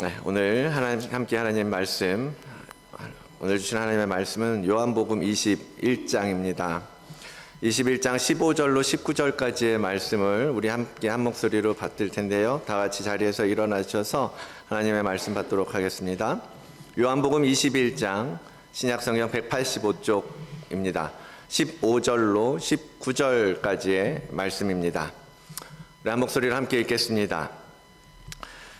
네, 오늘 함께 하나님 말씀, 오늘 주신 하나님의 말씀은 요한복음 21장입니다. 21장 15절로 19절까지의 말씀을 우리 함께 한 목소리로 받들 텐데요. 다 같이 자리에서 일어나셔서 하나님의 말씀 받도록 하겠습니다. 요한복음 21장 신약성경 185쪽입니다. 15절로 19절까지의 말씀입니다. 우리 한 목소리로 함께 읽겠습니다.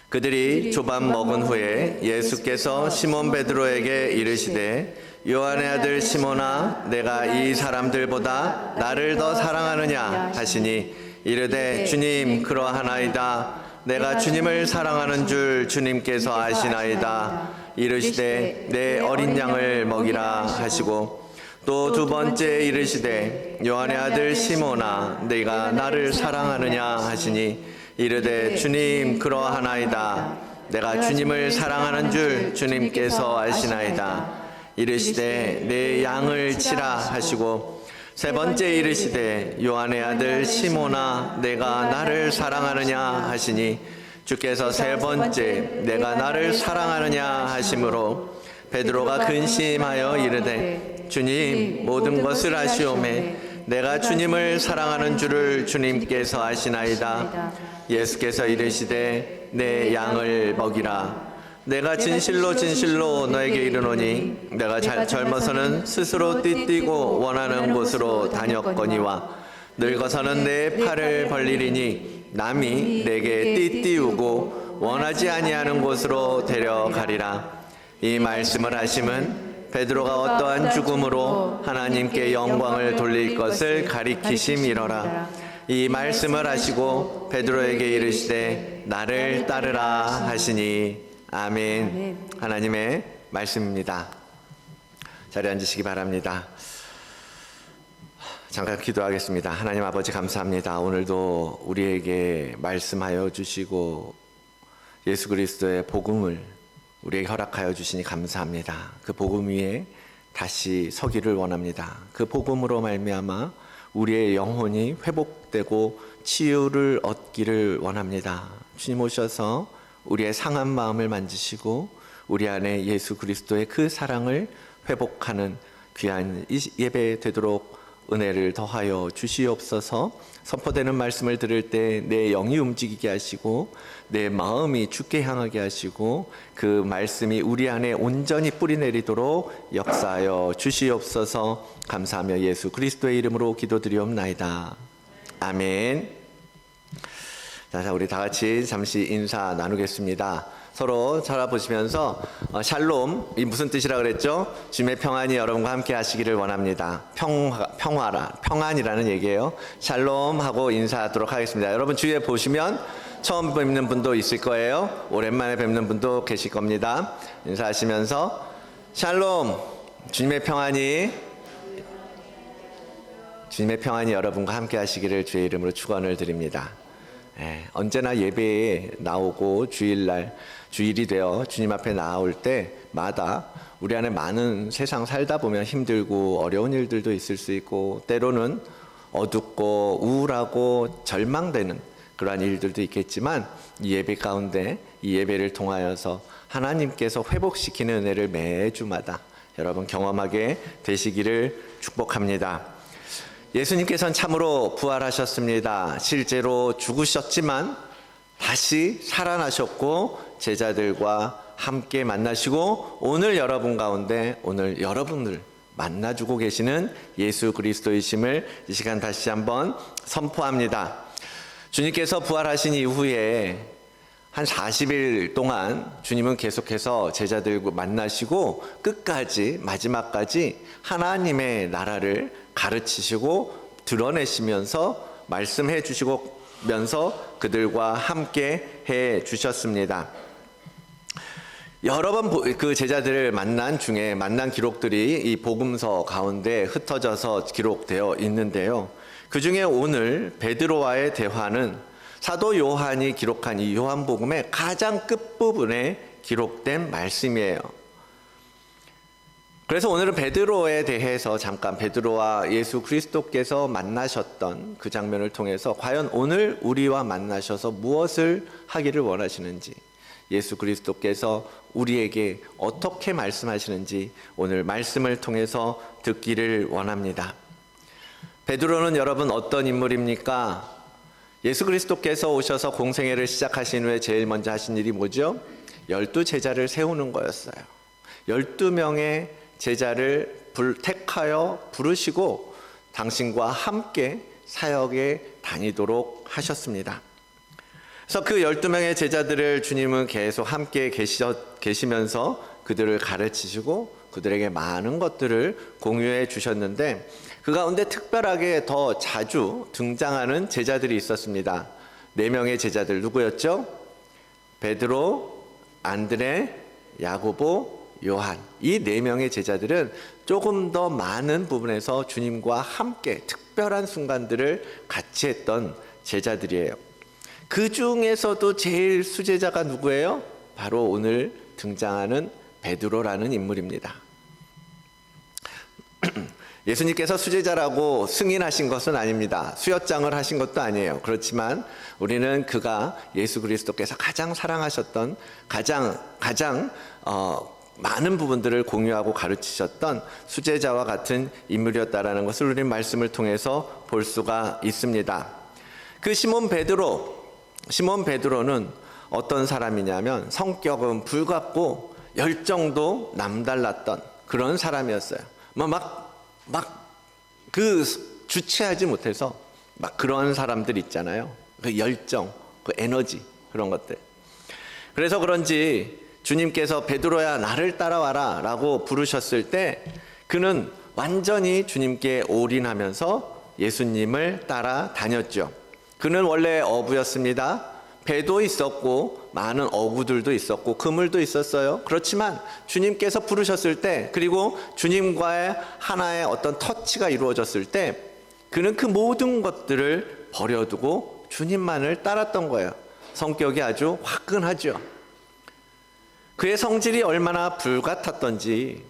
그들이 조밥 먹은 후에 예수께서 시몬 베드로에게 이르시되 요한의 아들 시몬아 내가 이 사람들보다 나를 더 사랑하느냐 하시니 이르되 주님 그러하나이다. 내가 주님을 사랑하는 줄 주님께서 아시나이다. 이르시되 내 어린 양을 먹이라 하시고 또 두 번째 이르시되 요한의 아들 시몬아 내가 나를 사랑하느냐 하시니 이르되 주님 그러하나이다. 내가 주님을 사랑하는 줄 주님께서 아시나이다. 이르시되 내 양을 치라 하시고 세 번째 이르시되 요한의 아들 시몬아 내가 나를 사랑하느냐 하시니 주께서 세 번째 내가 나를 사랑하느냐 하심으로 베드로가 근심하여 이르되 주님 모든 것을 아시오매 내가 주님을 사랑하는 줄을 주님께서 아시나이다. 예수께서 이르시되 내 양을 먹이라. 내가 진실로 진실로 너에게 이르노니 내가 젊어서는 스스로 띠뛰고 원하는 곳으로 다녔거니와 늙어서는 내 팔을 벌리리니 남이 내게 띠띠우고 원하지 아니하는 곳으로 데려가리라. 이 말씀을 하심은 베드로가 어떠한 죽음으로 하나님께 영광을 돌릴 것을 가리키심이로라. 이 말씀을 하시고 베드로에게 이르시되 나를 따르라 하시니 아멘. 하나님의 말씀입니다. 자리에 앉으시기 바랍니다. 잠깐 기도하겠습니다. 하나님 아버지 감사합니다. 오늘도 우리에게 말씀하여 주시고 예수 그리스도의 복음을 우리에게 허락하여 주시니 감사합니다. 그 복음 위에 다시 서기를 원합니다. 그 복음으로 말미암아 우리의 영혼이 회복되고 치유를 얻기를 원합니다. 주님 오셔서 우리의 상한 마음을 만지시고 우리 안에 예수 그리스도의 그 사랑을 회복하는 귀한 예배 되도록 은혜를 더하여 주시옵소서. 선포되는 말씀을 들을 때 내 영이 움직이게 하시고 내 마음이 주께 향하게 하시고 그 말씀이 우리 안에 온전히 뿌리내리도록 역사하여 주시옵소서. 감사하며 예수 그리스도의 이름으로 기도드리옵나이다. 아멘. 자, 우리 다 같이 잠시 인사 나누겠습니다. 서로 쳐다보시면서 샬롬, 이 무슨 뜻이라 그랬죠? 주님의 평안이 여러분과 함께 하시기를 원합니다. 평안이라는 얘기예요. 샬롬 하고 인사하도록 하겠습니다. 여러분 주위에 보시면 처음 뵙는 분도 있을 거예요. 오랜만에 뵙는 분도 계실 겁니다. 인사하시면서 샬롬, 주님의 평안이 여러분과 함께 하시기를 주의 이름으로 축원을 드립니다. 언제나 예배에 나오고 주일이 되어 주님 앞에 나올 때마다 우리 안에 많은 세상 살다 보면 힘들고 어려운 일들도 있을 수 있고 때로는 어둡고 우울하고 절망되는 그러한 일들도 있겠지만 이 예배 가운데 이 예배를 통하여서 하나님께서 회복시키는 은혜를 매주마다 여러분 경험하게 되시기를 축복합니다. 예수님께서는 참으로 부활하셨습니다. 실제로 죽으셨지만 다시 살아나셨고 제자들과 함께 만나시고 오늘 여러분 가운데 오늘 여러분을 만나주고 계시는 예수 그리스도이심을 이 시간 다시 한번 선포합니다. 주님께서 부활하신 이후에 한 40일 동안 주님은 계속해서 제자들과 만나시고 끝까지 마지막까지 하나님의 나라를 가르치시고 드러내시면서 말씀해 주시면서 그들과 함께 해 주셨습니다. 여러 번 그 제자들을 만난 중에 만난 기록들이 이 복음서 가운데 흩어져서 기록되어 있는데요. 그 중에 오늘 베드로와의 대화는 사도 요한이 기록한 이 요한복음의 가장 끝부분에 기록된 말씀이에요. 그래서 오늘은 베드로에 대해서 잠깐 베드로와 예수 그리스도께서 만나셨던 그 장면을 통해서 과연 오늘 우리와 만나셔서 무엇을 하기를 원하시는지 예수 그리스도께서 우리에게 어떻게 말씀하시는지 오늘 말씀을 통해서 듣기를 원합니다. 베드로는 여러분 어떤 인물입니까? 예수 그리스도께서 오셔서 공생애를 시작하신 후에 제일 먼저 하신 일이 뭐죠? 12제자를 세우는 거였어요. 12명의 제자를 택하여 부르시고 당신과 함께 사역에 다니도록 하셨습니다. 그래서 그 12명의 제자들을 주님은 계속 함께 계시면서 그들을 가르치시고 그들에게 많은 것들을 공유해 주셨는데 그 가운데 특별하게 더 자주 등장하는 제자들이 있었습니다. 4명의 제자들 누구였죠? 베드로, 안드레, 야고보, 요한. 이 4명의 제자들은 조금 더 많은 부분에서 주님과 함께 특별한 순간들을 같이 했던 제자들이에요. 그 중에서도 제일 수제자가 누구예요? 바로 오늘 등장하는 베드로라는 인물입니다. 예수님께서 수제자라고 승인하신 것은 아닙니다. 수여장을 하신 것도 아니에요. 그렇지만 우리는 그가 예수 그리스도께서 가장 사랑하셨던 가장 많은 부분들을 공유하고 가르치셨던 수제자와 같은 인물이었다라는 것을 우리는 말씀을 통해서 볼 수가 있습니다. 그 시몬 베드로는 어떤 사람이냐면 성격은 불같고 열정도 남달랐던 그런 사람이었어요. 그 주체하지 못해서 막 그런 사람들 있잖아요. 그 열정, 그 에너지 그런 것들. 그래서 그런지 주님께서 베드로야 나를 따라와라 라고 부르셨을 때 그는 완전히 주님께 올인하면서 예수님을 따라 다녔죠. 그는 원래 어부였습니다. 배도 있었고 많은 어구들도 있었고 그물도 있었어요. 그렇지만 주님께서 부르셨을 때 그리고 주님과의 하나의 어떤 터치가 이루어졌을 때 그는 그 모든 것들을 버려두고 주님만을 따랐던 거예요. 성격이 아주 화끈하죠. 그의 성질이 얼마나 불같았던지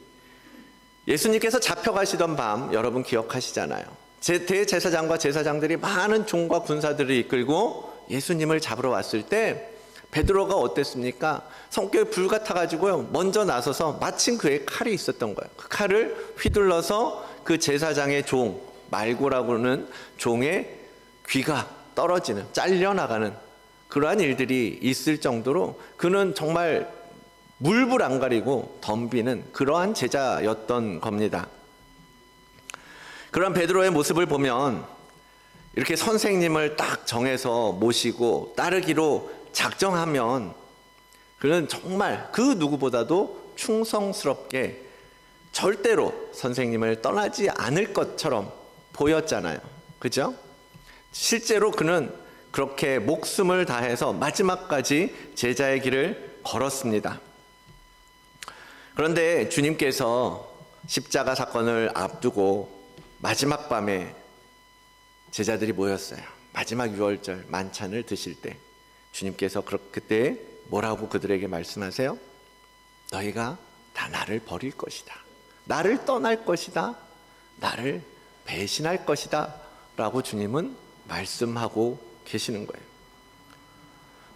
예수님께서 잡혀가시던 밤 여러분 기억하시잖아요. 대제사장과 제사장들이 많은 종과 군사들을 이끌고 예수님을 잡으러 왔을 때 베드로가 어땠습니까? 성격이 불같아가지고요 먼저 나서서 마침 그의 칼이 있었던 거예요. 그 칼을 휘둘러서 그 제사장의 종 말고라고는 종의 귀가 떨어지는 잘려나가는 그러한 일들이 있을 정도로 그는 정말 물불 안 가리고 덤비는 그러한 제자였던 겁니다. 그런 베드로의 모습을 보면 이렇게 선생님을 딱 정해서 모시고 따르기로 작정하면 그는 정말 그 누구보다도 충성스럽게 절대로 선생님을 떠나지 않을 것처럼 보였잖아요. 그죠? 실제로 그는 그렇게 목숨을 다해서 마지막까지 제자의 길을 걸었습니다. 그런데 주님께서 십자가 사건을 앞두고 마지막 밤에 제자들이 모였어요. 마지막 유월절 만찬을 드실 때 주님께서 그때 뭐라고 그들에게 말씀하세요? 너희가 다 나를 버릴 것이다. 나를 떠날 것이다. 나를 배신할 것이다. 라고 주님은 말씀하고 계시는 거예요.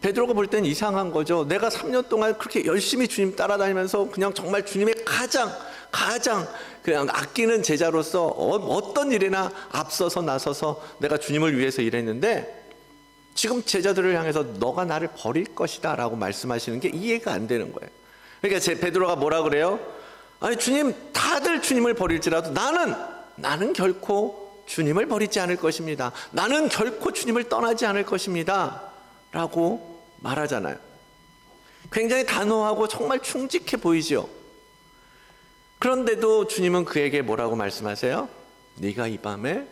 베드로가 볼 땐 이상한 거죠. 내가 3년 동안 그렇게 열심히 주님 따라다니면서 그냥 정말 주님의 가장 그냥 아끼는 제자로서 어떤 일이나 앞서서 나서서 내가 주님을 위해서 일했는데 지금 제자들을 향해서 너가 나를 버릴 것이다 라고 말씀하시는 게 이해가 안 되는 거예요. 그러니까 베드로가 뭐라 그래요? 아니 주님 다들 주님을 버릴지라도 나는 결코 주님을 버리지 않을 것입니다. 나는 결코 주님을 떠나지 않을 것입니다 라고 말하잖아요. 굉장히 단호하고 정말 충직해 보이죠. 그런데도 주님은 그에게 뭐라고 말씀하세요? 네가 이 밤에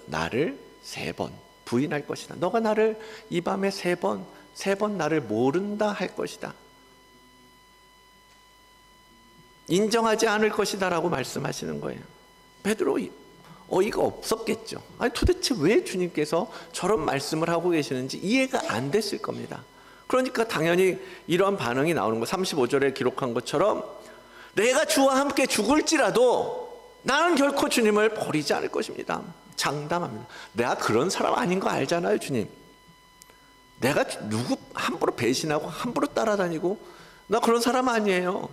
나를 3번 부인할 것이다. 너가 나를 이 밤에 3번 나를 모른다 할 것이다. 인정하지 않을 것이다 라고 말씀하시는 거예요. 베드로 어이가 없었겠죠. 아니 도대체 왜 주님께서 저런 말씀을 하고 계시는지 이해가 안 됐을 겁니다. 그러니까 당연히 이런 반응이 나오는 거. 35절에 기록한 것처럼 내가 주와 함께 죽을지라도 나는 결코 주님을 버리지 않을 것입니다. 장담합니다. 내가 그런 사람 아닌 거 알잖아요, 주님. 내가 누구 함부로 배신하고 함부로 따라다니고 나 그런 사람 아니에요.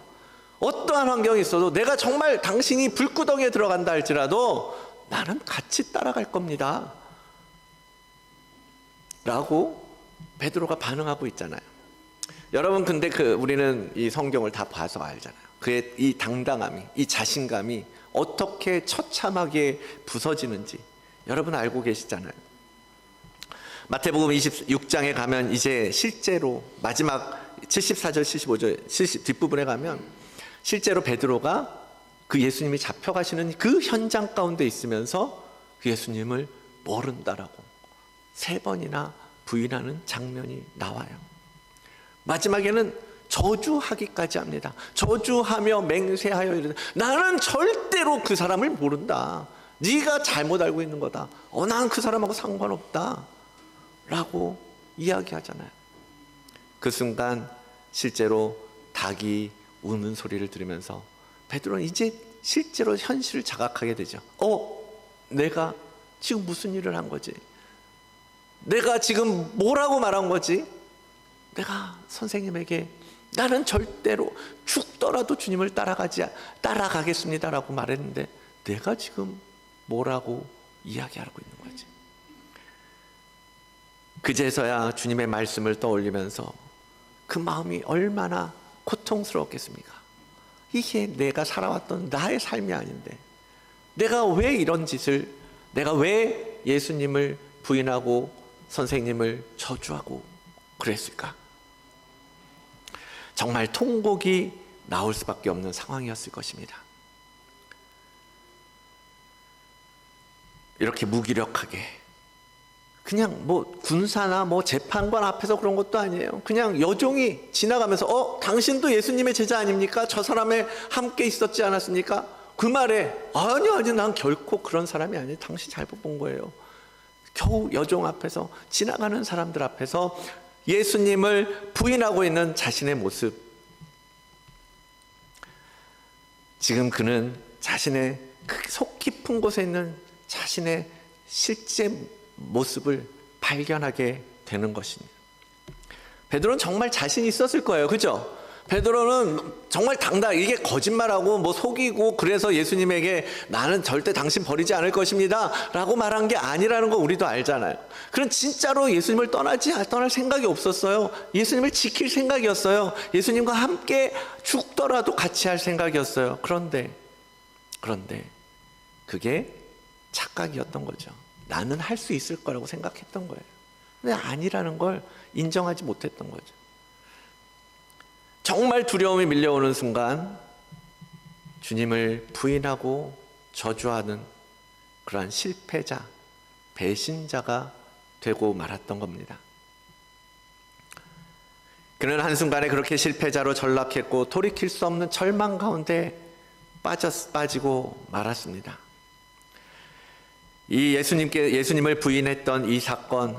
어떠한 환경이 있어도 내가 정말 당신이 불구덩이에 들어간다 할지라도 나는 같이 따라갈 겁니다 라고 베드로가 반응하고 있잖아요. 여러분, 근데 우리는 이 성경을 다 봐서 알잖아요. 그의 이 당당함이, 이 자신감이 어떻게 처참하게 부서지는지 여러분 알고 계시잖아요. 마태복음 26장에 가면 이제 실제로 마지막 74절 75절 뒷부분에 가면 실제로 베드로가 그 예수님이 잡혀가시는 그 현장 가운데 있으면서 그 예수님을 모른다라고 3번이나 부인하는 장면이 나와요. 마지막에는 저주하기까지 합니다. 저주하며 맹세하여 이르되 나는 절대로 그 사람을 모른다. 네가 잘못 알고 있는 거다. 난 그 사람하고 상관없다 라고 이야기하잖아요. 그 순간 실제로 닭이 우는 소리를 들으면서 베드로는 이제 실제로 현실을 자각하게 되죠. 내가 지금 무슨 일을 한 거지? 내가 지금 뭐라고 말한 거지? 내가 선생님에게 나는 절대로 죽더라도 주님을 따라가겠습니다라고 말했는데 내가 지금 뭐라고 이야기하고 있는 거지? 그제서야 주님의 말씀을 떠올리면서 그 마음이 얼마나 고통스러웠겠습니까? 이게 내가 살아왔던 나의 삶이 아닌데 내가 왜 이런 짓을, 내가 왜 예수님을 부인하고 선생님을 저주하고 그랬을까? 정말 통곡이 나올 수밖에 없는 상황이었을 것입니다. 이렇게 무기력하게 그냥 군사나 재판관 앞에서 그런 것도 아니에요. 그냥 여종이 지나가면서 당신도 예수님의 제자 아닙니까? 저 사람에 함께 있었지 않았습니까? 그 말에 아니 난 결코 그런 사람이 아니에요. 당신 잘못 본 거예요. 겨우 여종 앞에서, 지나가는 사람들 앞에서 예수님을 부인하고 있는 자신의 모습. 지금 그는 자신의 속 깊은 곳에 있는 자신의 실제 모습을 발견하게 되는 것입니다. 베드로는 정말 자신이 있었을 거예요. 그죠? 베드로는 정말 이게 거짓말하고 속이고 그래서 예수님에게 나는 절대 당신 버리지 않을 것입니다 라고 말한 게 아니라는 거 우리도 알잖아요. 그는 진짜로 예수님을 떠날 생각이 없었어요. 예수님을 지킬 생각이었어요. 예수님과 함께 죽더라도 같이 할 생각이었어요. 그런데 그게 착각이었던 거죠. 나는 할 수 있을 거라고 생각했던 거예요. 근데 아니라는 걸 인정하지 못했던 거죠. 정말 두려움이 밀려오는 순간 주님을 부인하고 저주하는 그러한 실패자, 배신자가 되고 말았던 겁니다. 그는 한순간에 그렇게 실패자로 전락했고 돌이킬 수 없는 절망 가운데 빠지고 말았습니다. 이 예수님을 부인했던 이 사건,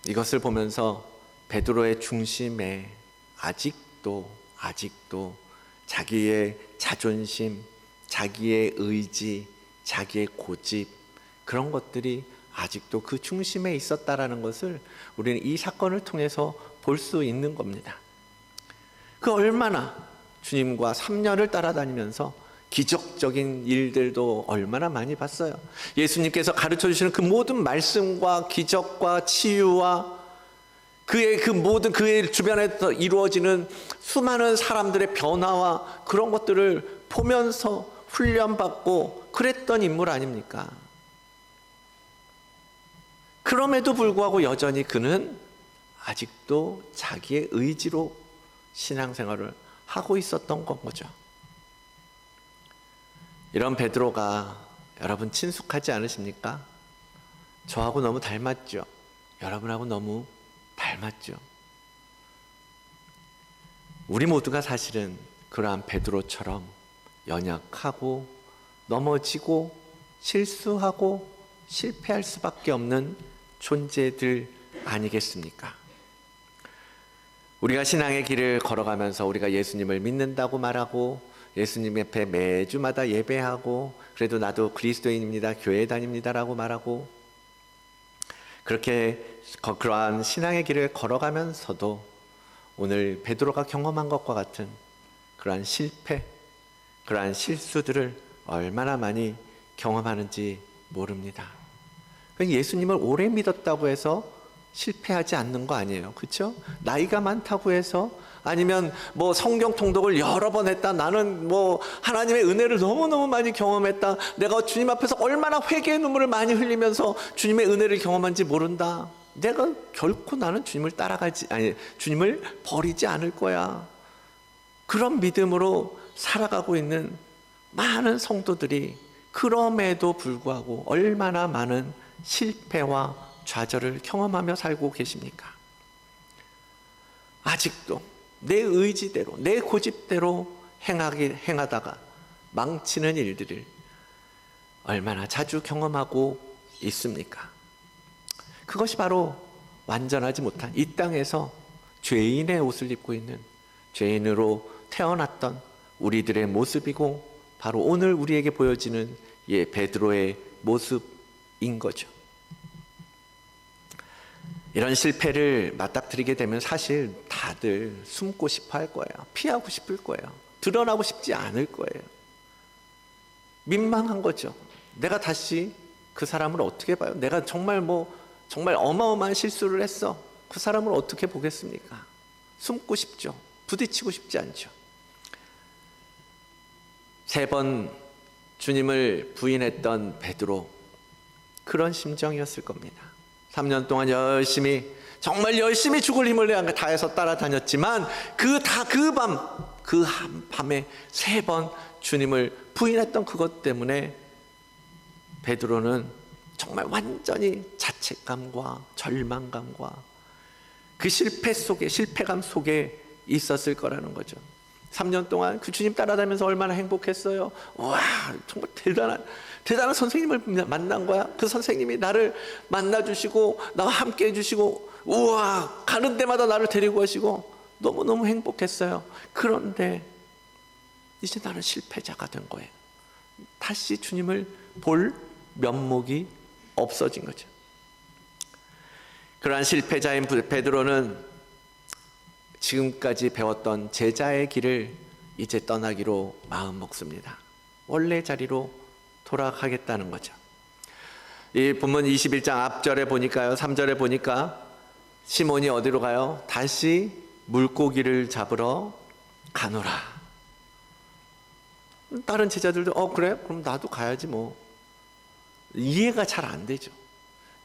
이것을 보면서 베드로의 중심에 아직도 자기의 자존심, 자기의 의지, 자기의 고집, 그런 것들이 아직도 그 중심에 있었다라는 것을 우리는 이 사건을 통해서 볼 수 있는 겁니다. 그 얼마나 주님과 3년을 따라다니면서 기적적인 일들도 얼마나 많이 봤어요. 예수님께서 가르쳐 주시는 그 모든 말씀과 기적과 치유와 그의 그의 주변에서 이루어지는 수많은 사람들의 변화와 그런 것들을 보면서 훈련받고 그랬던 인물 아닙니까? 그럼에도 불구하고 여전히 그는 아직도 자기의 의지로 신앙생활을 하고 있었던 건 거죠. 이런 베드로가 여러분 친숙하지 않으십니까? 저하고 너무 닮았죠? 여러분하고 너무 닮았죠? 우리 모두가 사실은 그러한 베드로처럼 연약하고 넘어지고 실수하고 실패할 수밖에 없는 존재들 아니겠습니까? 우리가 신앙의 길을 걸어가면서 우리가 예수님을 믿는다고 말하고 예수님 옆에 매주마다 예배하고 그래도 나도 그리스도인입니다, 교회 다닙니다라고 말하고 그렇게 그러한 신앙의 길을 걸어가면서도 오늘 베드로가 경험한 것과 같은 그러한 실패, 그러한 실수들을 얼마나 많이 경험하는지 모릅니다. 예수님을 오래 믿었다고 해서 실패하지 않는 거 아니에요. 그렇죠? 나이가 많다고 해서, 아니면 뭐 성경 통독을 여러 번 했다, 나는 뭐 하나님의 은혜를 너무너무 많이 경험했다, 내가 주님 앞에서 얼마나 회개의 눈물을 많이 흘리면서 주님의 은혜를 경험한지 모른다, 내가 결코 나는 주님을 주님을 버리지 않을 거야, 그런 믿음으로 살아가고 있는 많은 성도들이 그럼에도 불구하고 얼마나 많은 실패와 좌절을 경험하며 살고 계십니까? 아직도 내 의지대로, 내 고집대로 행하다가 망치는 일들을 얼마나 자주 경험하고 있습니까? 그것이 바로 완전하지 못한 이 땅에서 죄인의 옷을 입고 있는, 죄인으로 태어났던 우리들의 모습이고, 바로 오늘 우리에게 보여지는 베드로의 모습인 거죠. 이런 실패를 맞닥뜨리게 되면 사실 다들 숨고 싶어 할 거예요. 피하고 싶을 거예요. 드러나고 싶지 않을 거예요. 민망한 거죠. 내가 다시 그 사람을 어떻게 봐요? 내가 정말 어마어마한 실수를 했어. 그 사람을 어떻게 보겠습니까? 숨고 싶죠. 부딪히고 싶지 않죠. 3번 주님을 부인했던 베드로, 그런 심정이었을 겁니다. 3년 동안 정말 열심히 죽을 힘을 다해서 따라다녔지만 그 한밤에 3번 주님을 부인했던 그것 때문에 베드로는 정말 완전히 자책감과 절망감과 그 실패감 속에 있었을 거라는 거죠. 3년 동안 그 주님 따라다니면서 얼마나 행복했어요. 와, 정말 대단한 선생님을 만난 거야. 그 선생님이 나를 만나주시고 나와 함께 해주시고, 우와, 가는 데마다 나를 데리고 가시고 너무너무 행복했어요. 그런데 이제 나는 실패자가 된 거예요. 다시 주님을 볼 면목이 없어진 거죠. 그러한 실패자인 베드로는 지금까지 배웠던 제자의 길을 이제 떠나기로 마음 먹습니다. 원래 자리로 돌아가겠다는 거죠. 이 본문 21장 앞절에 보니까요, 3절에 보니까 시몬이 어디로 가요? 다시 물고기를 잡으러 가노라. 다른 제자들도 그래? 그럼 나도 가야지 뭐. 이해가 잘 안 되죠.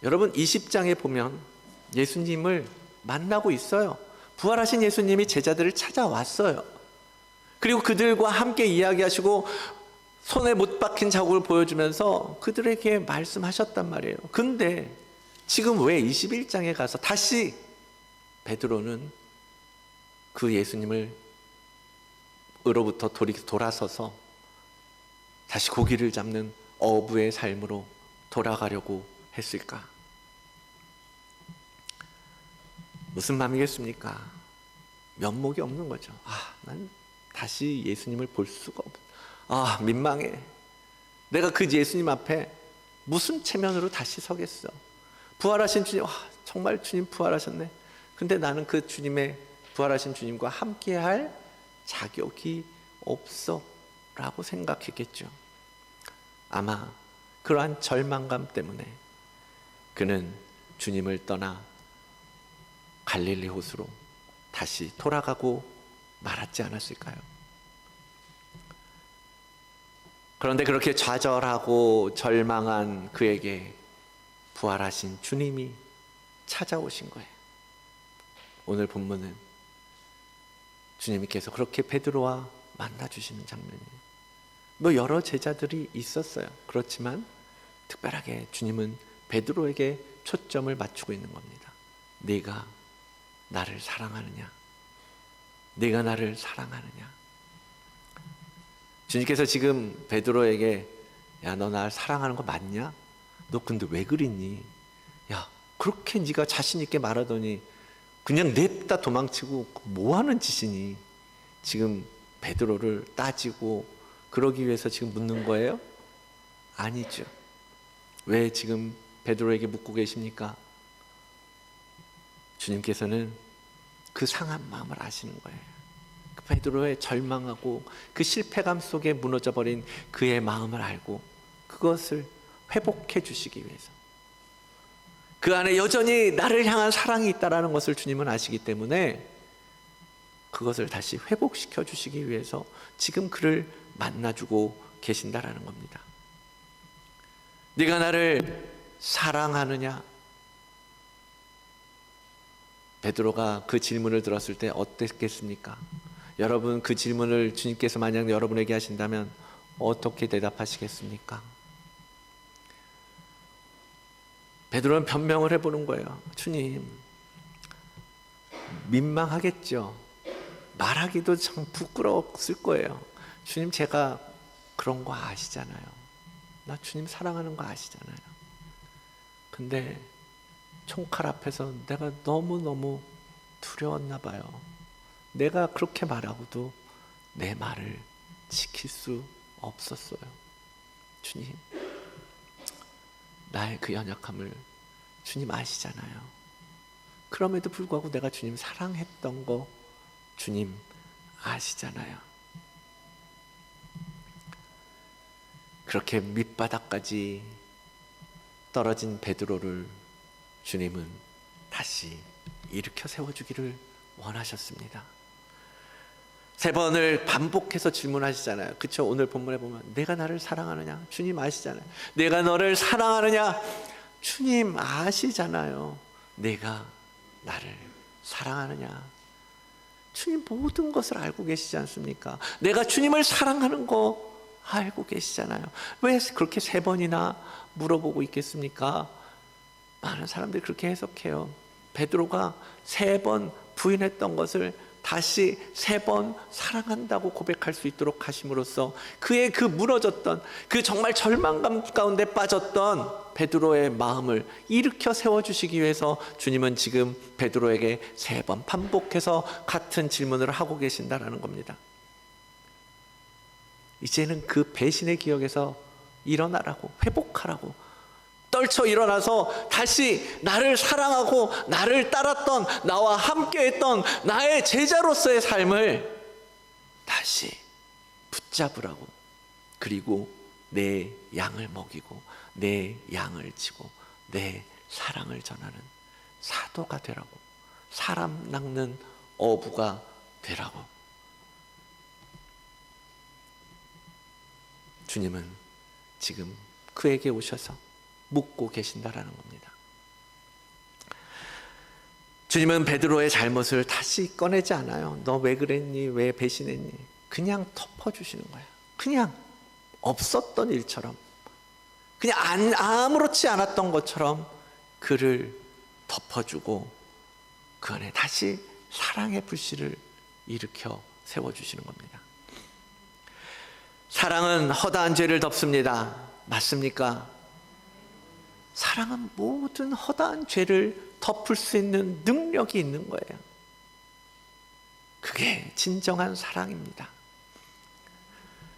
여러분, 20장에 보면 예수님을 만나고 있어요. 부활하신 예수님이 제자들을 찾아왔어요. 그리고 그들과 함께 이야기하시고 손에 못 박힌 자국을 보여주면서 그들에게 말씀하셨단 말이에요. 근데 지금 왜 21장에 가서 다시 베드로는 그 예수님을 으로부터 돌아서서 다시 고기를 잡는 어부의 삶으로 돌아가려고 했을까? 무슨 마음이겠습니까? 면목이 없는 거죠. 난 다시 예수님을 볼 수가 없어. 민망해. 내가 그 예수님 앞에 무슨 체면으로 다시 서겠어. 부활하신 주님, 정말 주님 부활하셨네. 근데 나는 그 부활하신 주님과 함께할 자격이 없어 라고 생각했겠죠. 아마 그러한 절망감 때문에 그는 주님을 떠나 갈릴리 호수로 다시 돌아가고 말았지 않았을까요? 그런데 그렇게 좌절하고 절망한 그에게 부활하신 주님이 찾아오신 거예요. 오늘 본문은 주님께서 그렇게 베드로와 만나주시는 장면이에요. 여러 제자들이 있었어요. 그렇지만 특별하게 주님은 베드로에게 초점을 맞추고 있는 겁니다. 네가 나를 사랑하느냐? 네가 나를 사랑하느냐? 주님께서 지금 베드로에게 야, 너 나를 사랑하는 거 맞냐? 너 근데 왜 그랬니? 야, 그렇게 네가 자신 있게 말하더니 그냥 냅다 도망치고 뭐 하는 짓이니? 지금 베드로를 따지고 그러기 위해서 지금 묻는 거예요? 아니죠. 왜 지금 베드로에게 묻고 계십니까? 주님께서는 그 상한 마음을 아시는 거예요. 그 베드로의 절망하고 그 실패감 속에 무너져버린 그의 마음을 알고 그것을 회복해 주시기 위해서, 그 안에 여전히 나를 향한 사랑이 있다는 것을 주님은 아시기 때문에 그것을 다시 회복시켜 주시기 위해서 지금 그를 만나주고 계신다라는 겁니다. 네가 나를 사랑하느냐? 베드로가 그 질문을 들었을 때 어땠겠습니까? 여러분, 그 질문을 주님께서 만약 여러분에게 하신다면 어떻게 대답하시겠습니까? 베드로는 변명을 해보는 거예요. 주님, 민망하겠죠. 말하기도 참 부끄러웠을 거예요. 주님, 제가 그런 거 아시잖아요. 나 주님 사랑하는 거 아시잖아요. 근데 총칼 앞에서 내가 너무너무 두려웠나 봐요. 내가 그렇게 말하고도 내 말을 지킬 수 없었어요. 주님, 나의 그 연약함을 주님 아시잖아요. 그럼에도 불구하고 내가 주님 사랑했던 거 주님 아시잖아요. 그렇게 밑바닥까지 떨어진 베드로를 주님은 다시 일으켜 세워주기를 원하셨습니다. 3번을 반복해서 질문하시잖아요. 그렇죠? 오늘 본문에 보면 내가 나를 사랑하느냐? 주님 아시잖아요. 내가 너를 사랑하느냐? 주님 아시잖아요. 내가 나를 사랑하느냐? 주님 모든 것을 알고 계시지 않습니까? 내가 주님을 사랑하는 거 알고 계시잖아요. 왜 그렇게 3번이나 물어보고 있겠습니까? 많은 사람들이 그렇게 해석해요. 베드로가 3번 부인했던 것을 다시 3번 사랑한다고 고백할 수 있도록 하심으로써 그의 그 무너졌던, 그 정말 절망감 가운데 빠졌던 베드로의 마음을 일으켜 세워주시기 위해서 주님은 지금 베드로에게 3번 반복해서 같은 질문을 하고 계신다는 겁니다. 이제는 그 배신의 기억에서 일어나라고, 회복하라고, 떨쳐 일어나서 다시 나를 사랑하고 나를 따랐던, 나와 함께했던 나의 제자로서의 삶을 다시 붙잡으라고, 그리고 내 양을 먹이고 내 양을 치고 내 사랑을 전하는 사도가 되라고, 사람 낚는 어부가 되라고. 주님은 지금 그에게 오셔서 묻고 계신다라는 겁니다. 주님은 베드로의 잘못을 다시 꺼내지 않아요. 너 왜 그랬니? 왜 배신했니? 그냥 덮어주시는 거예요. 그냥 없었던 일처럼, 그냥 아무렇지 않았던 것처럼 그를 덮어주고 그 안에 다시 사랑의 불씨를 일으켜 세워주시는 겁니다. 사랑은 허다한 죄를 덮습니다. 맞습니까? 사랑은 모든 허다한 죄를 덮을 수 있는 능력이 있는 거예요. 그게 진정한 사랑입니다.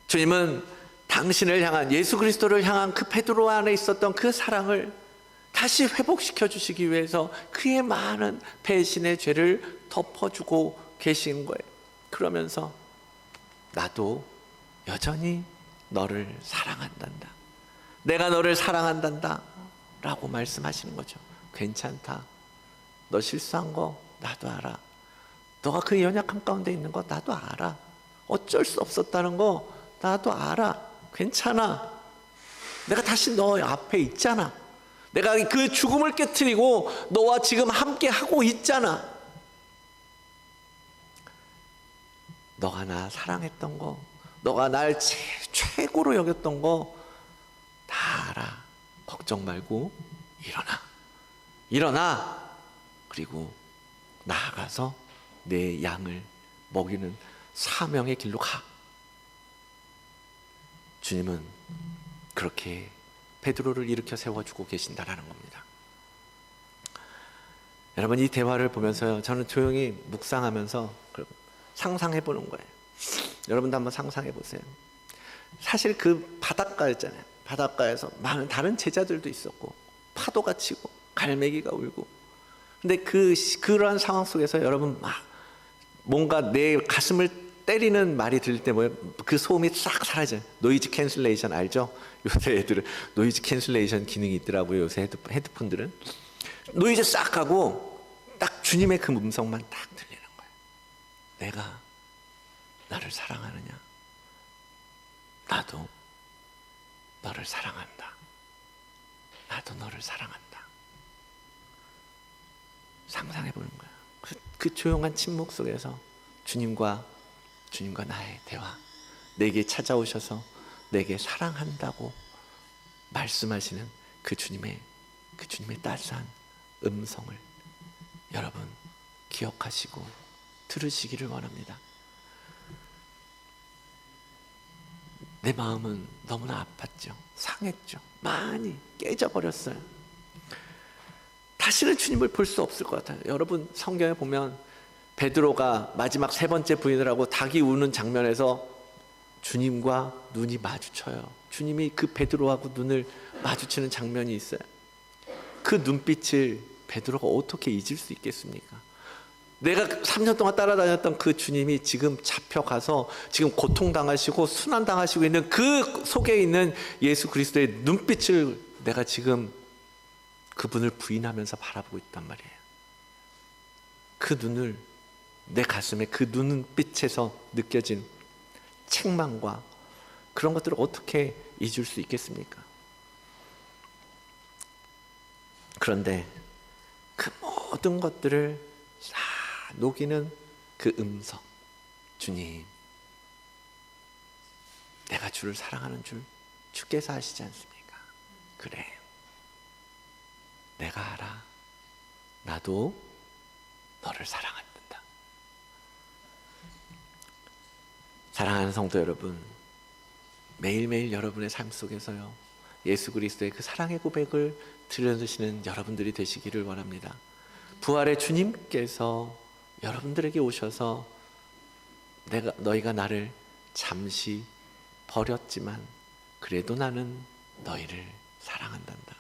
주님은 당신을 향한, 예수 그리스도를 향한 그 베드로 안에 있었던 그 사랑을 다시 회복시켜 주시기 위해서 그의 많은 배신의 죄를 덮어주고 계신 거예요. 그러면서 나도 여전히 너를 사랑한단다, 내가 너를 사랑한단다 라고 말씀하시는 거죠. 괜찮다, 너 실수한 거 나도 알아, 너가 그 연약함 가운데 있는 거 나도 알아, 어쩔 수 없었다는 거 나도 알아, 괜찮아, 내가 다시 너 앞에 있잖아, 내가 그 죽음을 깨트리고 너와 지금 함께 하고 있잖아, 너가 나 사랑했던 거, 너가 날 최고로 여겼던 거 다 알아. 걱정 말고 일어나. 그리고 나아가서 내 양을 먹이는 사명의 길로 가. 주님은 그렇게 베드로를 일으켜 세워주고 계신다라는 겁니다. 여러분, 이 대화를 보면서 저는 조용히 묵상하면서 상상해 보는 거예요. 여러분도 한번 상상해 보세요. 사실 그 바닷가였잖아요. 바닷가에서 많은 다른 제자들도 있었고, 파도가 치고 갈매기가 울고, 근데 그러한 상황 속에서 여러분 막 뭔가 내 가슴을 때리는 말이 들릴 때 뭐예요? 그 소음이 싹 사라져요. 노이즈 캔슬레이션 알죠? 요새 애들은 노이즈 캔슬레이션 기능이 있더라고요. 요새 헤드폰들은 노이즈 싹 하고 딱 주님의 그 음성만 딱 들리는 거예요. 내가 나를 사랑하느냐? 나도 너를 사랑한다. 나도 너를 사랑한다. 상상해 보는 거야. 그 조용한 침묵 속에서 주님과 나의 대화, 내게 찾아오셔서 내게 사랑한다고 말씀하시는 그 주님의 따스한 음성을 여러분 기억하시고 들으시기를 원합니다. 내 마음은 너무나 아팠죠. 상했죠. 많이 깨져버렸어요. 다시는 주님을 볼 수 없을 것 같아요. 여러분 성경에 보면 베드로가 마지막 3번째 부인을 하고 닭이 우는 장면에서 주님과 눈이 마주쳐요. 주님이 그 베드로하고 눈을 마주치는 장면이 있어요. 그 눈빛을 베드로가 어떻게 잊을 수 있겠습니까? 내가 3년 동안 따라다녔던 그 주님이 지금 잡혀가서 지금 고통당하시고 순환당하시고 있는 그 속에 있는 예수 그리스도의 눈빛을 내가 지금 그분을 부인하면서 바라보고 있단 말이에요. 그 눈을 내 가슴에 그 눈빛에서 느껴진 책망과 그런 것들을 어떻게 잊을 수 있겠습니까? 그런데 그 모든 것들을 다 녹이는 그 음성, 주님, 내가 주를 사랑하는 줄 주께서 아시지 않습니까? 그래, 내가 알아. 나도 너를 사랑한다. 사랑하는 성도 여러분, 매일매일 여러분의 삶 속에서요, 예수 그리스도의 그 사랑의 고백을 들려주시는 여러분들이 되시기를 원합니다. 부활의 주님께서 여러분들에게 오셔서 너희가 나를 잠시 버렸지만 그래도 나는 너희를 사랑한단다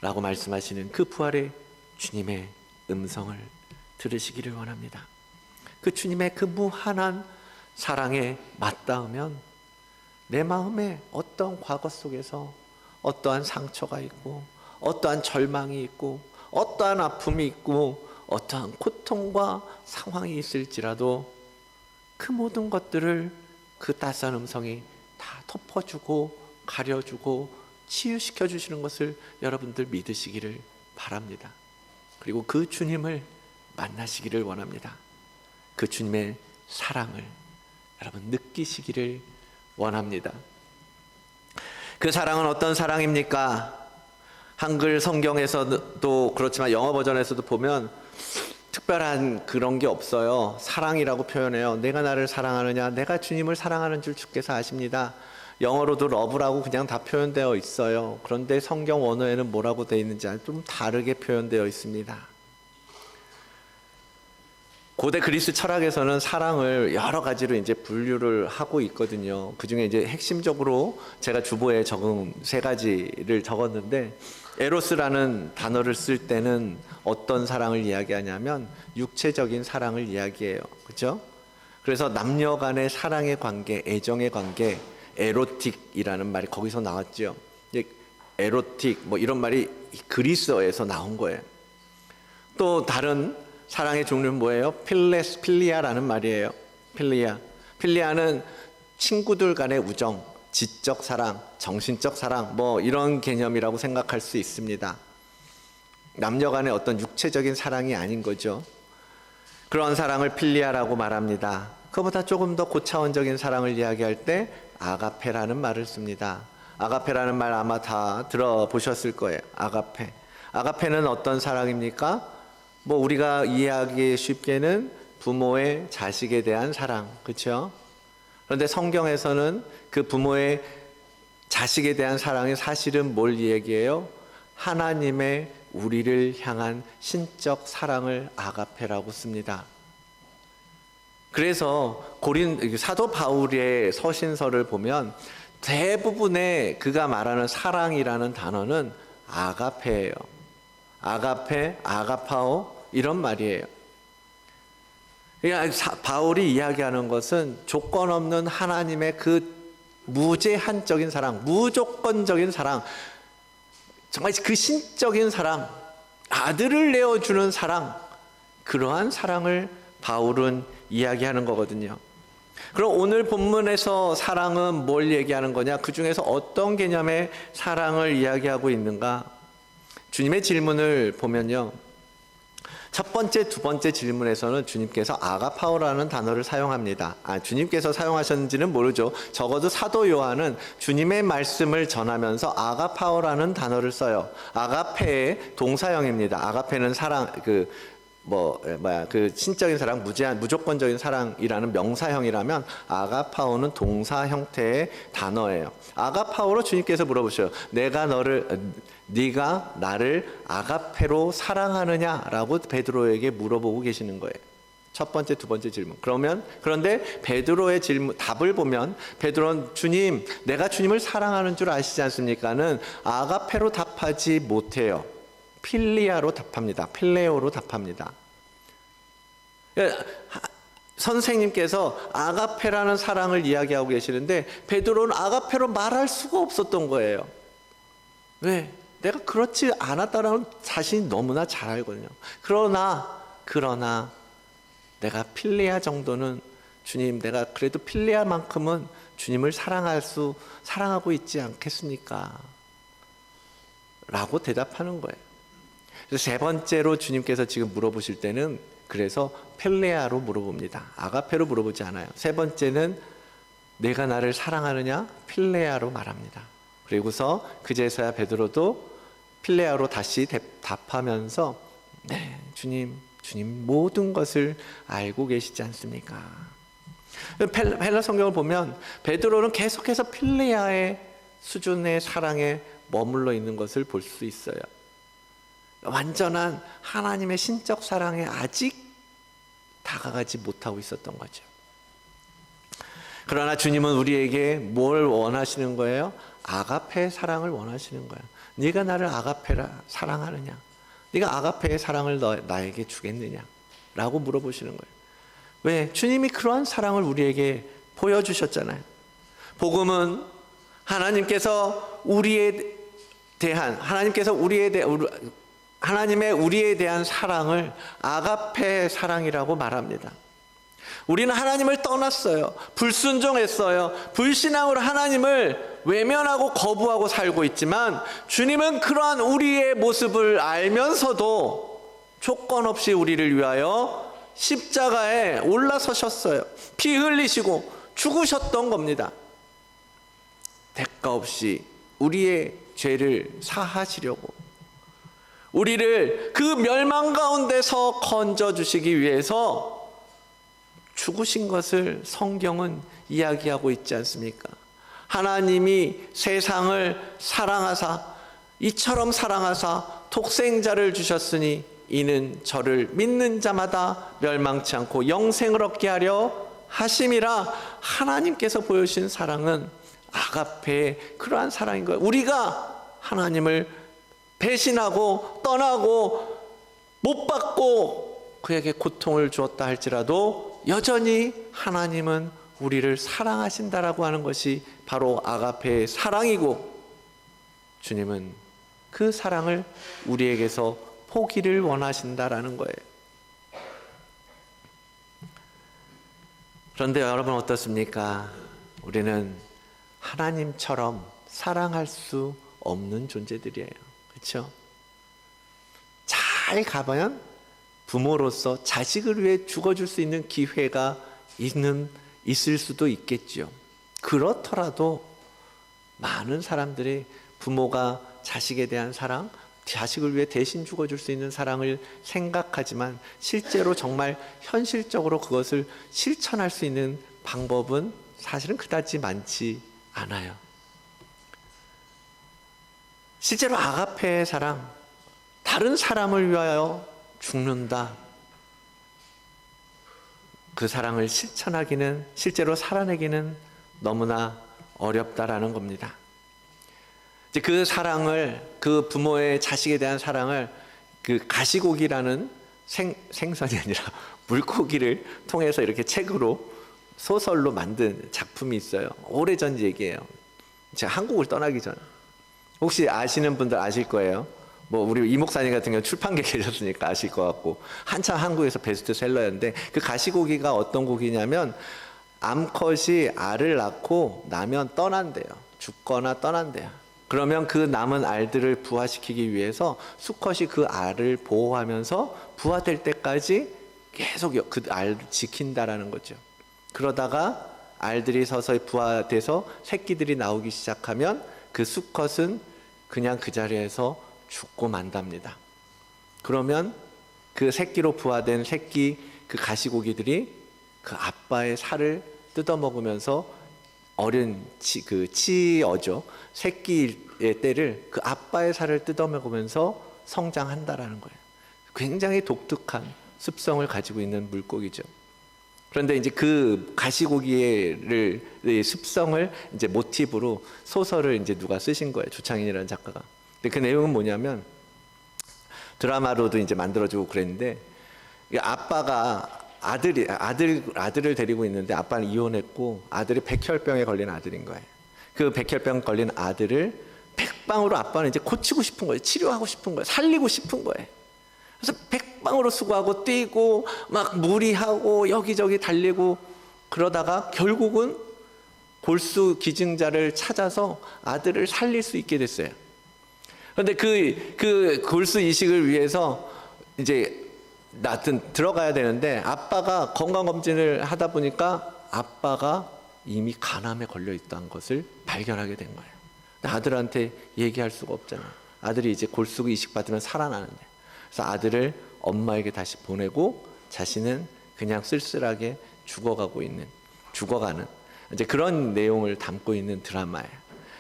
라고 말씀하시는 그 부활의 주님의 음성을 들으시기를 원합니다. 그 주님의 그 무한한 사랑에 맞닿으면 내 마음에 어떠한 과거 속에서 어떠한 상처가 있고 어떠한 절망이 있고 어떠한 아픔이 있고 어떠한 고통과 상황이 있을지라도 그 모든 것들을 그 따스한 음성이 다 덮어주고 가려주고 치유시켜 주시는 것을 여러분들 믿으시기를 바랍니다. 그리고 그 주님을 만나시기를 원합니다. 그 주님의 사랑을 여러분 느끼시기를 원합니다. 그 사랑은 어떤 사랑입니까? 한글 성경에서도 그렇지만 영어 버전에서도 보면 특별한 그런 게 없어요. 사랑이라고 표현해요. 내가 나를 사랑하느냐? 내가 주님을 사랑하는 줄 주께서 아십니다. 영어로도 러브라고 그냥 다 표현되어 있어요. 그런데 성경 원어에는 뭐라고 되어 있는지 좀 다르게 표현되어 있습니다. 고대 그리스 철학에서는 사랑을 여러 가지로 이제 분류를 하고 있거든요. 그 중에 이제 핵심적으로 제가 주보에 적은 3가지를 적었는데, 에로스라는 단어를 쓸 때는 어떤 사랑을 이야기하냐면 육체적인 사랑을 이야기해요. 그렇죠? 그래서 남녀 간의 사랑의 관계, 애정의 관계, 에로틱이라는 말이 거기서 나왔죠. 에로틱 뭐 이런 말이 그리스어에서 나온 거예요. 또 다른 사랑의 종류는 뭐예요? 필리아라는 말이에요. 필리아는 친구들 간의 우정, 지적 사랑, 정신적 사랑 뭐 이런 개념이라고 생각할 수 있습니다. 남녀 간의 어떤 육체적인 사랑이 아닌 거죠. 그런 사랑을 필리아라고 말합니다. 그보다 조금 더 고차원적인 사랑을 이야기할 때 아가페라는 말을 씁니다. 아가페라는 말 아마 다 들어보셨을 거예요. 아가페는 어떤 사랑입니까? 뭐 우리가 이해하기 쉽게는 부모의 자식에 대한 사랑, 그렇죠? 그런데 성경에서는 그 부모의 자식에 대한 사랑이 사실은 뭘 얘기해요? 하나님의 우리를 향한 신적 사랑을 아가페라고 씁니다. 그래서 사도 바울의 서신서를 보면 대부분의 그가 말하는 사랑이라는 단어는 아가페예요. 아가페, 아가파오 이런 말이에요. 그러니까 바울이 이야기하는 것은 조건 없는 하나님의 그 무제한적인 사랑, 무조건적인 사랑, 정말 그 신적인 사랑, 아들을 내어주는 사랑, 그러한 사랑을 바울은 이야기하는 거거든요. 그럼 오늘 본문에서 사랑은 뭘 얘기하는 거냐? 그 중에서 어떤 개념의 사랑을 이야기하고 있는가? 주님의 질문을 보면요, 첫 번째, 두 번째 질문에서는 주님께서 아가파오라는 단어를 사용합니다. 주님께서 사용하셨는지는 모르죠. 적어도 사도 요한은 주님의 말씀을 전하면서 아가파오라는 단어를 써요. 아가페의 동사형입니다. 아가페는 사랑, 그 신적인 사랑, 무조건적인 사랑이라는 명사형이라면 아가파오는 동사 형태의 단어예요. 아가파오로 주님께서 물어보셔요. 네가 나를 아가페로 사랑하느냐라고 베드로에게 물어보고 계시는 거예요. 첫 번째, 두 번째 질문. 그런데 베드로의 답을 보면 베드로는 주님, 내가 주님을 사랑하는 줄 아시지 않습니까는 아가페로 답하지 못해요. 필리아로 답합니다. 필레오로 답합니다. 선생님께서 아가페라는 사랑을 이야기하고 계시는데 베드로는 아가페로 말할 수가 없었던 거예요. 왜? 내가 그렇지 않았다라는 자신이 너무나 잘 알거든요. 그러나 내가 필레아 정도는 주님, 내가 그래도 필레아만큼은 주님을 사랑하고 있지 않겠습니까? 라고 대답하는 거예요. 그래서 세 번째로 주님께서 지금 물어보실 때는 그래서 필레아로 물어봅니다. 아가페로 물어보지 않아요. 세 번째는 내가 나를 사랑하느냐? 필레아로 말합니다. 그리고서 그제서야 베드로도 필레아로 다시 답하면서 네, 주님 모든 것을 알고 계시지 않습니까? 헬라 성경을 보면 베드로는 계속해서 필레아의 수준의 사랑에 머물러 있는 것을 볼 수 있어요. 완전한 하나님의 신적 사랑에 아직 다가가지 못하고 있었던 거죠. 그러나 주님은 우리에게 뭘 원하시는 거예요? 아가페의 사랑을 원하시는 거예요. 네가 나를 아가페라 사랑하느냐? 네가 아가페의 사랑을 나에게 주겠느냐? 라고 물어보시는 거예요. 왜? 주님이 그러한 사랑을 우리에게 보여주셨잖아요. 복음은 하나님께서 우리에 대한 사랑을 아가페 사랑이라고 말합니다. 우리는 하나님을 떠났어요. 불순종했어요. 불신앙으로 하나님을 외면하고 거부하고 살고 있지만 주님은 그러한 우리의 모습을 알면서도 조건 없이 우리를 위하여 십자가에 올라서셨어요. 피 흘리시고 죽으셨던 겁니다. 대가 없이 우리의 죄를 사하시려고, 우리를 그 멸망 가운데서 건져주시기 위해서 죽으신 것을 성경은 이야기하고 있지 않습니까? 하나님이 세상을 이처럼 사랑하사 독생자를 주셨으니 이는 저를 믿는 자마다 멸망치 않고 영생을 얻게 하려 하심이라. 하나님께서 보여주신 사랑은 아가페의 그러한 사랑인 거예요. 우리가 하나님을 배신하고 떠나고 못 받고 그에게 고통을 주었다 할지라도 여전히 하나님은 우리를 사랑하신다라고 하는 것이 바로 아가페의 사랑이고, 주님은 그 사랑을 우리에게서 포기를 원하신다라는 거예요. 그런데 여러분 어떻습니까? 우리는 하나님처럼 사랑할 수 없는 존재들이에요. 그렇죠? 잘 가보면 부모로서 자식을 위해 죽어줄 수 있는 기회가 있을 수도 있겠죠. 그렇더라도 많은 사람들이 부모가 자식에 대한 사랑, 자식을 위해 대신 죽어줄 수 있는 사랑을 생각하지만 실제로 정말 현실적으로 그것을 실천할 수 있는 방법은 사실은 그다지 많지 않아요. 실제로 아가페의 사랑, 다른 사람을 위하여 죽는다, 그 사랑을 실제로 살아내기는 너무나 어렵다라는 겁니다. 이제 그 사랑을, 그 부모의 자식에 대한 사랑을 그 가시고기라는 생선이 아니라 물고기를 통해서 이렇게 책으로 소설로 만든 작품이 있어요. 오래전 얘기예요. 제가 한국을 떠나기 전. 혹시 아시는 분들 아실 거예요. 뭐 우리 이 목사님 같은 경우 출판계 계셨으니까 아실 것 같고, 한참 한국에서 베스트셀러였는데, 그 가시고기가 어떤 고기냐면 암컷이 알을 낳고 나면 떠난대요. 죽거나 떠난대요. 그러면 그 남은 알들을 부화시키기 위해서 수컷이 그 알을 보호하면서 부화될 때까지 계속 그 알을 지킨다라는 거죠. 그러다가 알들이 서서히 부화돼서 새끼들이 나오기 시작하면 그 수컷은 그냥 그 자리에서 죽고 만답니다. 그러면 그 새끼로 부화된 새끼 그 가시고기들이 그 아빠의 살을 뜯어먹으면서 어린 치어죠. 새끼의 때를 그 아빠의 살을 뜯어먹으면서 성장한다라는 거예요. 굉장히 독특한 습성을 가지고 있는 물고기죠. 그런데 이제 그 가시고기의 습성을 이제 모티브로 소설을 이제 누가 쓰신 거예요. 조창인이라는 작가가. 근데 그 내용은 뭐냐면, 드라마로도 이제 만들어주고 그랬는데, 아빠가 아들을 데리고 있는데, 아빠는 이혼했고 아들이 백혈병에 걸린 아들인 거예요. 그 백혈병 걸린 아들을 백방으로 아빠는 이제 고치고 싶은 거예요. 치료하고 싶은 거예요. 살리고 싶은 거예요. 그래서 백방으로 수고하고 뛰고 막 무리하고 여기저기 달리고, 그러다가 결국은 골수 기증자를 찾아서 아들을 살릴 수 있게 됐어요. 그런데 그 골수 이식을 위해서 이제 들어가야 되는데, 아빠가 건강검진을 하다 보니까 아빠가 이미 간암에 걸려 있다는 것을 발견하게 된 거예요. 아들한테 얘기할 수가 없잖아요. 아들이 이제 골수 이식 받으면 살아나는데. 그래서 아들을 엄마에게 다시 보내고 자신은 그냥 쓸쓸하게 죽어가는 이제 그런 내용을 담고 있는 드라마예요.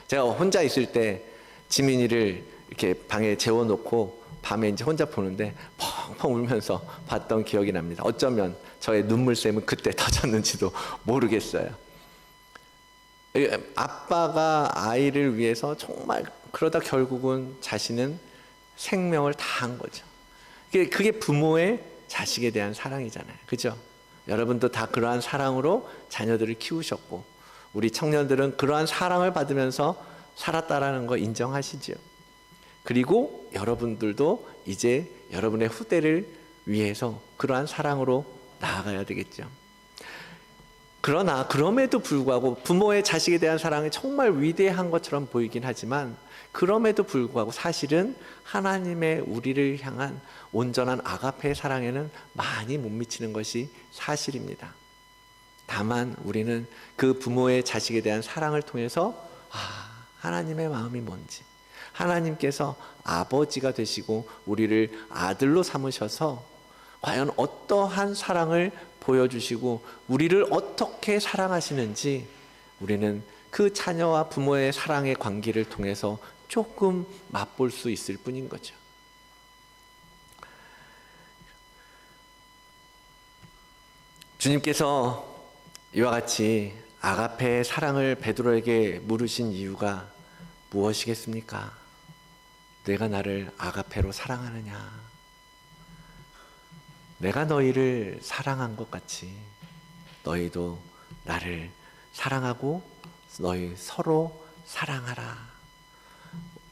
제가 혼자 있을 때 지민이를 이렇게 방에 재워놓고 밤에 이제 혼자 보는데 펑펑 울면서 봤던 기억이 납니다. 어쩌면 저의 눈물샘은 그때 터졌는지도 모르겠어요. 아빠가 아이를 위해서 정말, 그러다 결국은 자신은 생명을 다한 거죠. 그게 부모의 자식에 대한 사랑이잖아요. 그죠? 여러분도 다 그러한 사랑으로 자녀들을 키우셨고, 우리 청년들은 그러한 사랑을 받으면서 살았다라는 거 인정하시죠? 그리고 여러분들도 이제 여러분의 후대를 위해서 그러한 사랑으로 나아가야 되겠죠. 그러나 그럼에도 불구하고 부모의 자식에 대한 사랑이 정말 위대한 것처럼 보이긴 하지만, 그럼에도 불구하고 사실은 하나님의 우리를 향한 온전한 아가페의 사랑에는 많이 못 미치는 것이 사실입니다. 다만 우리는 그 부모의 자식에 대한 사랑을 통해서 하나님의 마음이 뭔지, 하나님께서 아버지가 되시고 우리를 아들로 삼으셔서 과연 어떠한 사랑을 보여주시고 우리를 어떻게 사랑하시는지, 우리는 그 자녀와 부모의 사랑의 관계를 통해서 조금 맛볼 수 있을 뿐인 거죠. 주님께서 이와 같이 아가페의 사랑을 베드로에게 물으신 이유가 무엇이겠습니까? 내가 나를 아가페로 사랑하느냐? 내가 너희를 사랑한 것 같이 너희도 나를 사랑하고 너희 서로 사랑하라.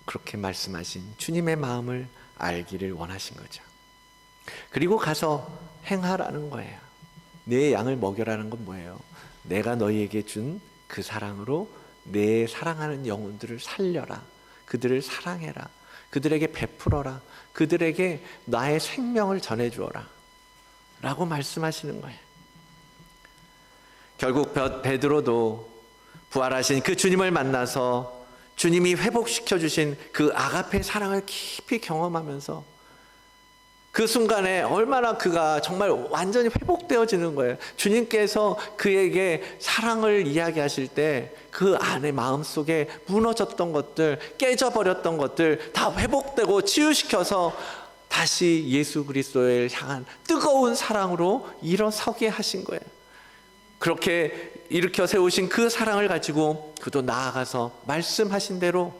그렇게 말씀하신 주님의 마음을 알기를 원하신 거죠. 그리고 가서 행하라는 거예요. 내 양을 먹여라는 건 뭐예요? 내가 너희에게 준 그 사랑으로 내 사랑하는 영혼들을 살려라. 그들을 사랑해라. 그들에게 베풀어라. 그들에게 나의 생명을 전해주어라 라고 말씀하시는 거예요. 결국 베드로도 부활하신 그 주님을 만나서 주님이 회복시켜 주신 그 아가페 사랑을 깊이 경험하면서 그 순간에 얼마나 그가 정말 완전히 회복되어지는 거예요. 주님께서 그에게 사랑을 이야기하실 때 그 안에 마음속에 무너졌던 것들, 깨져버렸던 것들 다 회복되고 치유시켜서 다시 예수 그리스도를 향한 뜨거운 사랑으로 일어서게 하신 거예요. 그렇게 일으켜 세우신 그 사랑을 가지고 그도 나아가서 말씀하신 대로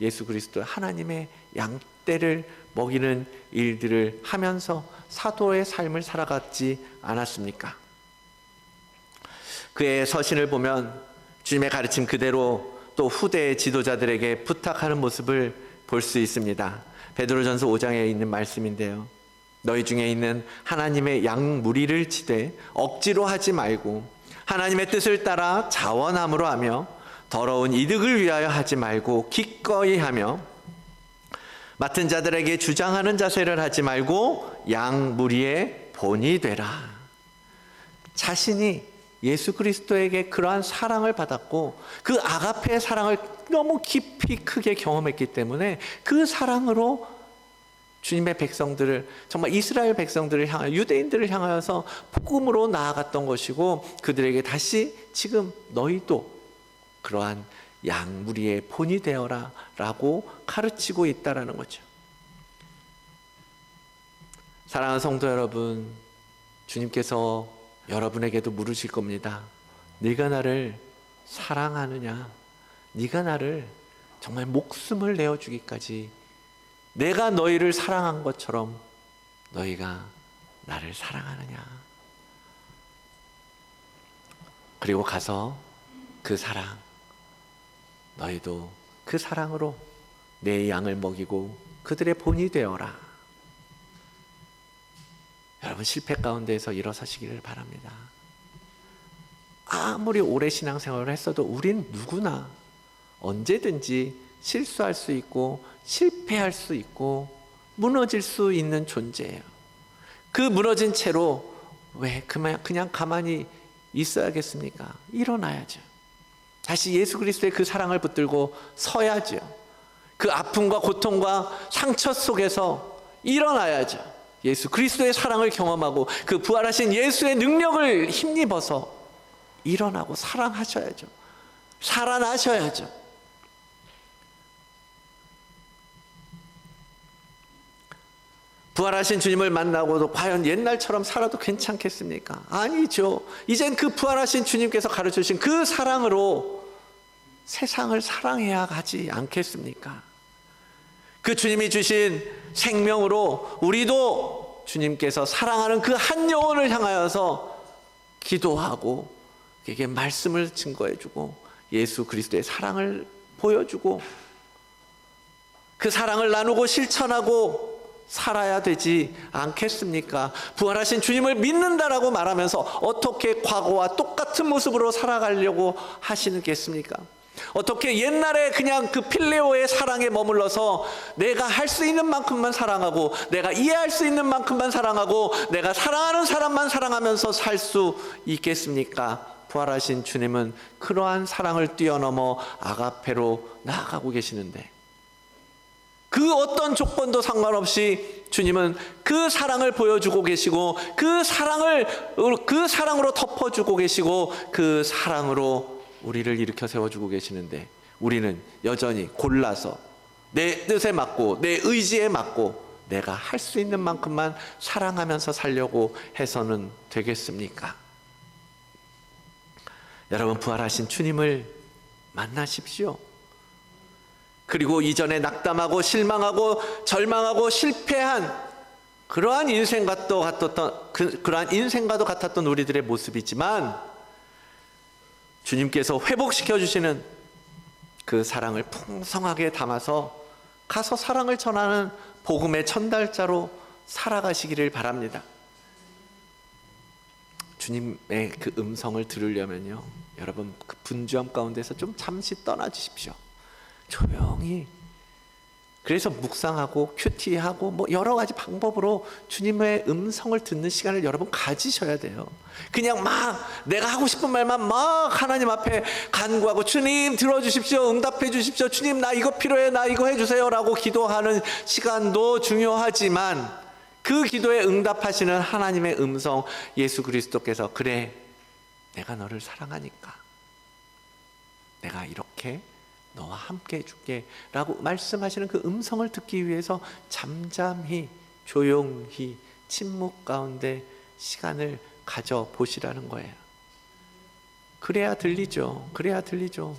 예수 그리스도 하나님의 양떼를 먹이는 일들을 하면서 사도의 삶을 살아갔지 않았습니까? 그의 서신을 보면 주님의 가르침 그대로 또 후대의 지도자들에게 부탁하는 모습을 볼 수 있습니다. 베드로전서 5장에 있는 말씀인데요. 너희 중에 있는 하나님의 양 무리를 치되 억지로 하지 말고 하나님의 뜻을 따라 자원함으로 하며 더러운 이득을 위하여 하지 말고 기꺼이 하며 맡은 자들에게 주장하는 자세를 하지 말고 양 무리의 본이 되라. 자신이 예수 그리스도에게 그러한 사랑을 받았고 그 아가페의 사랑을 너무 깊이 크게 경험했기 때문에 그 사랑으로 주님의 백성들을, 정말 이스라엘 백성들을 향하여, 유대인들을 향하여서 복음으로 나아갔던 것이고, 그들에게 다시 지금 너희도 그러한 양무리의 본이 되어라 라고 가르치고 있다라는 거죠. 사랑하는 성도 여러분, 주님께서 여러분에게도 물으실 겁니다. 네가 나를 사랑하느냐? 네가 나를 정말 목숨을 내어주기까지 내가 너희를 사랑한 것처럼 너희가 나를 사랑하느냐? 그리고 가서 그 사랑, 너희도 그 사랑으로 내 양을 먹이고 그들의 본이 되어라. 여러분, 실패 가운데에서 일어서시기를 바랍니다. 아무리 오래 신앙생활을 했어도 우린 누구나 언제든지 실수할 수 있고 실패할 수 있고 무너질 수 있는 존재예요. 그 무너진 채로 왜 그냥 가만히 있어야겠습니까? 일어나야죠. 다시 예수 그리스도의 그 사랑을 붙들고 서야죠. 그 아픔과 고통과 상처 속에서 일어나야죠. 예수 그리스도의 사랑을 경험하고 그 부활하신 예수의 능력을 힘입어서 일어나고 사랑하셔야죠. 살아나셔야죠. 부활하신 주님을 만나고도 과연 옛날처럼 살아도 괜찮겠습니까? 아니죠. 이젠 그 부활하신 주님께서 가르쳐주신 그 사랑으로 세상을 사랑해야 하지 않겠습니까? 그 주님이 주신 생명으로 우리도 주님께서 사랑하는 그 한 영혼을 향하여서 기도하고 그에게 말씀을 증거해주고 예수 그리스도의 사랑을 보여주고 그 사랑을 나누고 실천하고 살아야 되지 않겠습니까? 부활하신 주님을 믿는다라고 말하면서 어떻게 과거와 똑같은 모습으로 살아가려고 하시겠습니까? 어떻게 옛날에 그냥 그 필레오의 사랑에 머물러서 내가 할 수 있는 만큼만 사랑하고 내가 이해할 수 있는 만큼만 사랑하고 내가 사랑하는 사람만 사랑하면서 살 수 있겠습니까? 부활하신 주님은 그러한 사랑을 뛰어넘어 아가페로 나아가고 계시는데 그 어떤 조건도 상관없이 주님은 그 사랑을 보여주고 계시고 그 사랑으로 덮어주고 계시고 그 사랑으로 우리를 일으켜 세워주고 계시는데 우리는 여전히 골라서 내 뜻에 맞고 내 의지에 맞고 내가 할 수 있는 만큼만 사랑하면서 살려고 해서는 되겠습니까? 여러분, 부활하신 주님을 만나십시오. 그리고 이전에 낙담하고 실망하고 절망하고 실패한 그러한 인생과도 같았던 우리들의 모습이지만 주님께서 회복시켜 주시는 그 사랑을 풍성하게 담아서 가서 사랑을 전하는 복음의 전달자로 살아가시기를 바랍니다. 주님의 그 음성을 들으려면요, 여러분 그 분주함 가운데서 좀 잠시 떠나 주십시오. 조용히. 그래서 묵상하고 큐티하고 뭐 여러 가지 방법으로 주님의 음성을 듣는 시간을 여러분 가지셔야 돼요. 그냥 막 내가 하고 싶은 말만 막 하나님 앞에 간구하고 주님 들어주십시오, 응답해 주십시오, 주님 나 이거 필요해, 나 이거 해주세요 라고 기도하는 시간도 중요하지만 그 기도에 응답하시는 하나님의 음성, 예수 그리스도께서 그래 내가 너를 사랑하니까 내가 이렇게 너와 함께 해줄게 라고 말씀하시는 그 음성을 듣기 위해서 잠잠히 조용히 침묵 가운데 시간을 가져보시라는 거예요. 그래야 들리죠. 그래야 들리죠.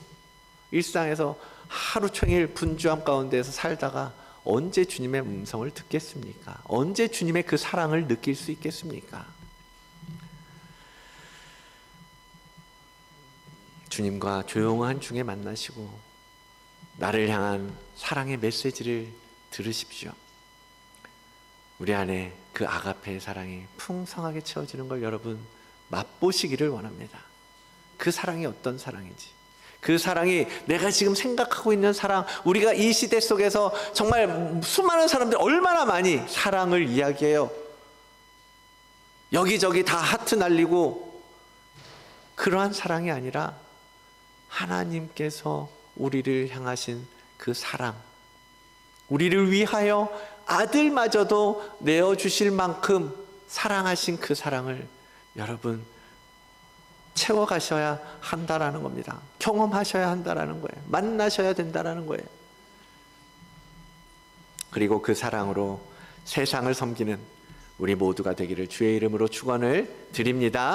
일상에서 하루 종일 분주함 가운데서 살다가 언제 주님의 음성을 듣겠습니까? 언제 주님의 그 사랑을 느낄 수 있겠습니까? 주님과 조용한 중에 만나시고 나를 향한 사랑의 메시지를 들으십시오. 우리 안에 그 아가페의 사랑이 풍성하게 채워지는 걸 여러분 맛보시기를 원합니다. 그 사랑이 어떤 사랑인지, 그 사랑이 내가 지금 생각하고 있는 사랑, 우리가 이 시대 속에서 정말 수많은 사람들이 얼마나 많이 사랑을 이야기해요. 여기저기 다 하트 날리고, 그러한 사랑이 아니라 하나님께서 우리를 향하신 그 사랑, 우리를 위하여 아들마저도 내어주실 만큼 사랑하신 그 사랑을 여러분 채워가셔야 한다라는 겁니다. 경험하셔야 한다라는 거예요. 만나셔야 된다라는 거예요. 그리고 그 사랑으로 세상을 섬기는 우리 모두가 되기를 주의 이름으로 축원을 드립니다.